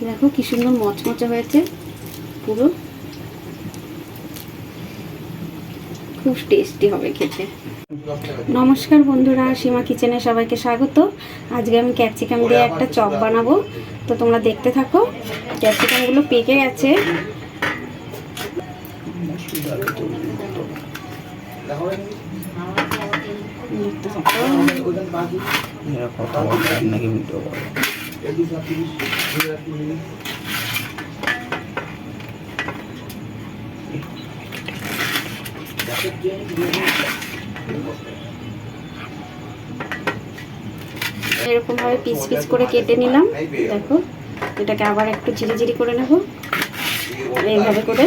দেখো কি সুন্দর মচমচে হয়েছে পুরো, খুব টেস্টি হবে খেতে। নমস্কার বন্ধুরা, সীমা কিচেনে সবাইকে স্বাগত। আজকে আমি ক্যাপসিকাম দিয়ে একটা চপ বানাবো, তো তোমরা দেখতে থাকো। ক্যাপসিকামগুলো পেকে গেছে। এরকম ভাবে পিস পিস করে কেটে নিলাম। দেখো, এটাকে আবার একটু ঝিরিঝিরি করে নেব এইভাবে করে।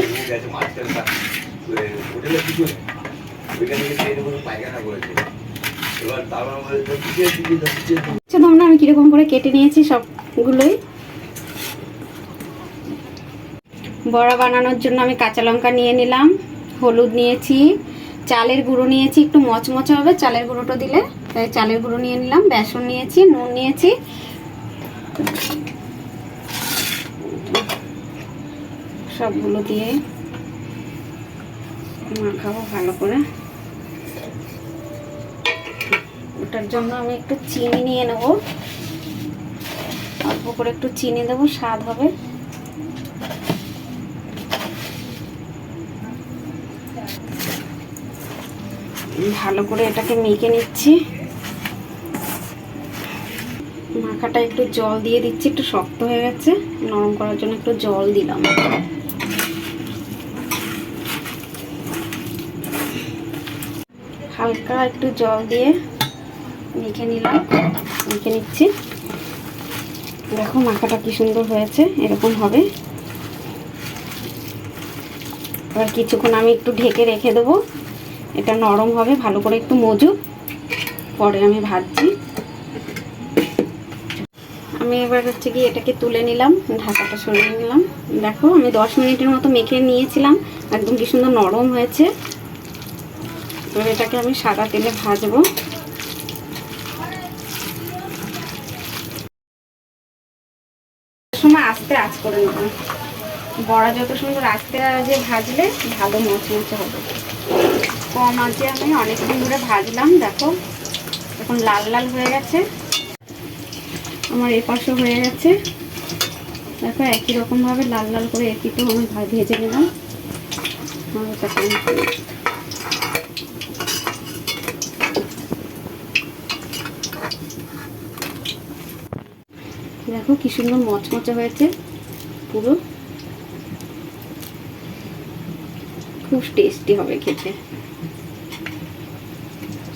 তোমরা আমি কিরকম করে কেটে নিয়েছি সবগুলোই। বড়া বানানোর জন্য আমি কাঁচা লঙ্কা নিয়ে নিলাম, হলুদ নিয়েছি, চালের গুঁড়ো নিয়েছি, একটু মচমচে হবে চালের গুঁড়োটা দিলে, তাই চালের গুঁড়ো নিয়ে নিলাম, বেসন নিয়েছি, নুন নিয়েছি, সবগুলো দিয়ে মাখাবো ভালো করে। ওটার জন্য আমি একটু চিনি নিয়ে নেব, অল্প করে একটু চিনি দেবো, স্বাদ হবে। ভালো করে এটাকে মেখে নিচ্ছি। মাখাটা একটু জল দিয়ে দিচ্ছি, একটু শক্ত হয়ে গেছে, নরম করার জন্য একটু জল দিলাম। হালকা একটু জল দিয়ে মেখে নিলাম, মেখে নিচ্ছি। দেখো মাখাটা কি সুন্দর হয়েছে, এরকম হবে। এবার কিছুক্ষণ আমি একটু ঢেকে রেখে দেবো, এটা নরম হবে ভালো করে, একটু মজুক, পরে আমি ভাজছি। আমি এবার হচ্ছে কি এটাকে তুলে নিলাম, ঢাকাটা সরিয়ে নিলাম। দেখো আমি 10 মিনিটের মতো মেখে নিয়েছিলাম, একদম কি সুন্দর নরম হয়েছে। এবার এটাকে আমি সাদা তেলে ভাজবো। সময় আস্তে আঁচ করে নেব, বড়া যত সুন্দর আস্তে আজে ভাজলে ভালো মচমচে হবে। কম আঁচে আমি অনেকক্ষণ ধরে ভাজলাম। দেখো এখন লাল লাল হয়ে গেছে, আমার এপাশও হয়ে গেছে। দেখো একই রকম ভাবে লাল লাল করে এপিটও আমি ভেজে নিলাম। দেখো কি সুন্দর মচমচে হয়েছে পুরো, খুব টেস্টি হবে খেতে।